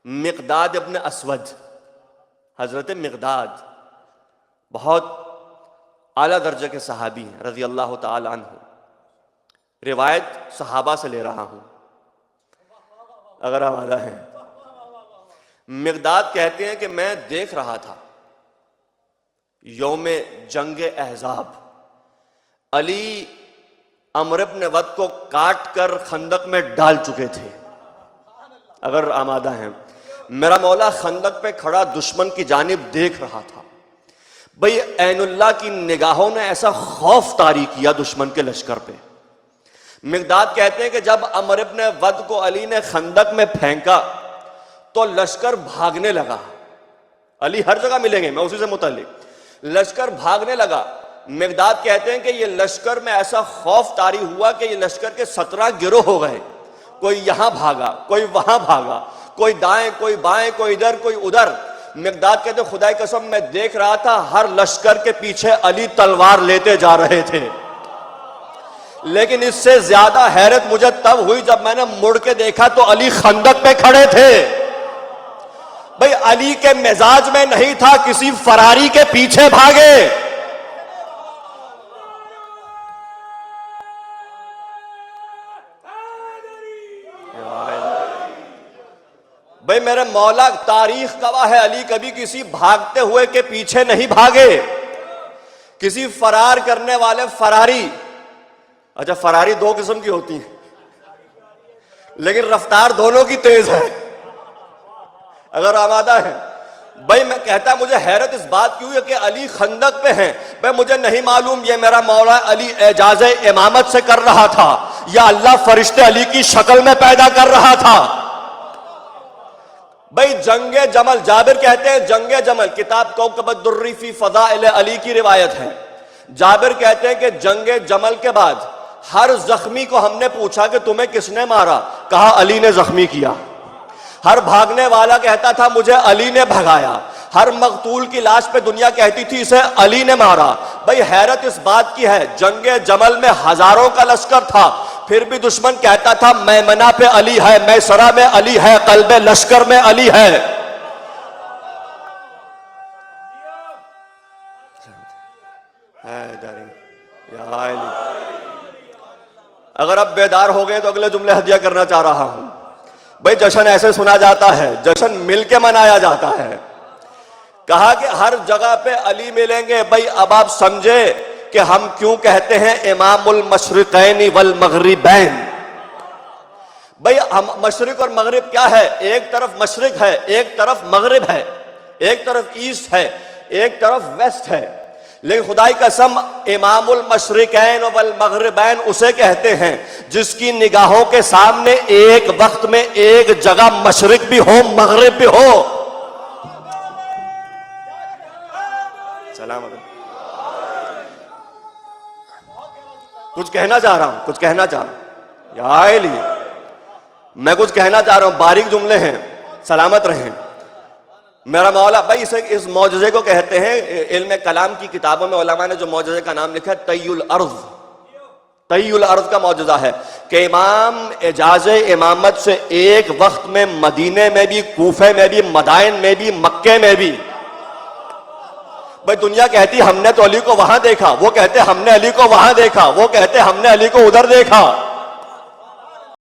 Miqdad इब्न Aswad, हज़रत Miqdad बहुत आला दर्जे के सहाबी हैं रज़ी अल्लाह ताला अन्हु। रिवायत सहाबा से ले रहा हूँ अगर आवाज़ है। मिक़दाद कहते हैं कि मैं देख रहा था यौम जंग अहज़ाब, अली अम्र इब्न वद को काट कर खंदक में डाल चुके थे। अगर आमादा हैं, मेरा मौला खंदक पे खड़ा दुश्मन की जानिब देख रहा था। भाई ऐनुल्लाह की निगाहों ने ऐसा खौफ तारी किया दुश्मन के लश्कर पे। मिक़दाद कहते हैं कि जब अम्र इब्न वद को अली ने खंदक में फेंका तो लश्कर भागने लगा। अली हर जगह मिलेंगे, मैं उसी से मुतल्लिक। लश्कर भागने लगा। मिक़दाद कहते हैं कि ये लश्कर में ऐसा खौफ तारी हुआ कि ये लश्कर के 17 गिरोह हो गए। कोई यहां भागा, कोई वहां भागा, कोई दाएं, कोई बाएं, कोई इधर, कोई उधर। मिक़दाद कहते खुदा की कसम मैं देख रहा था हर लश्कर के पीछे अली तलवार लेते जा रहे थे। लेकिन इससे ज्यादा हैरत मुझे तब हुई जब मैंने मुड़ के देखा तो अली खंदक पे खड़े थे। भाई अली के मिजाज में नहीं था किसी फरारी के पीछे भागे। भाई मेरे मौला, तारीख गवाह है, अली कभी किसी भागते हुए के पीछे नहीं भागे, किसी फरार करने वाले फरारी। अच्छा, फरारी दो किस्म की होती है लेकिन रफ्तार दोनों की तेज है। अगर आमादा है भाई, मैं कहता मुझे हैरत इस बात की हुई है कि अली खंदक पे हैं। भाई मुझे नहीं मालूम ये मेरा मौला अली एजाज़े इमामत से कर रहा था या अल्लाह फरिश्ते अली की शक्ल में पैदा कर रहा था। भाई जंगे जमल, जाबिर कहते हैं जंगे जमल, किताब कौकबुद्दुर्री फी फ़ज़ाइल अली की रिवायत है। जाबिर कहते हैं कि जंगे जमल के बाद हर जख्मी को हमने पूछा कि तुम्हें किसने मारा, कहा अली ने जख्मी किया। हर भागने वाला कहता था मुझे अली ने भगाया। हर मकतूल की लाश पे दुनिया कहती थी इसे अली ने मारा। भाई हैरत इस बात की है, जंगे जमल में हजारों का लश्कर था, फिर भी दुश्मन कहता था मैमना पे अली है, मैसरा में अली है, कल्बे लश्कर में अली है। अगर अब बेदार हो गए तो अगले जुमले हदिया करना चाह रहा हूं। भाई जश्न ऐसे सुना जाता है, जश्न मिलके मनाया जाता है। कहा कि हर जगह पे अली मिलेंगे। भाई अब आप समझे कि हम क्यों कहते हैं इमामुल मशरिकैन वल मगरिबैन। भाई हम मशरिक और मगरिब क्या है? एक तरफ मशरिक है, एक तरफ मगरिब है, एक तरफ ईस्ट है, एक तरफ वेस्ट है। लेकिन खुदाई कसम इमामुल मशरिकैन वल मगरिबैन उसे कहते हैं जिसकी निगाहों के सामने एक वक्त में एक जगह मशरिक भी हो, मगरिब भी हो। सलाम। कुछ कहना चाह रहा हूं, कुछ कहना चाह रहा हूं, मैं कुछ कहना चाह रहा हूं। बारीक जुमले हैं, सलामत रहें मेरा मौला। भाई इस मौजज़े को कहते हैं, इल्म कलाम की किताबों में उलमा ने जो मौजज़े का नाम लिखा है तय्युल अर्ज़। तय्युल अर्ज़ का मौजज़ा है कि इमाम एजाज़े इमामत से एक वक्त में मदीने में भी, कूफे में भी, मदाइन में भी, मक्के में भी। भाई दुनिया कहती हमने तो अली को वहां देखा, वो कहते हमने अली को वहां देखा, वो कहते हमने अली को उधर देखा।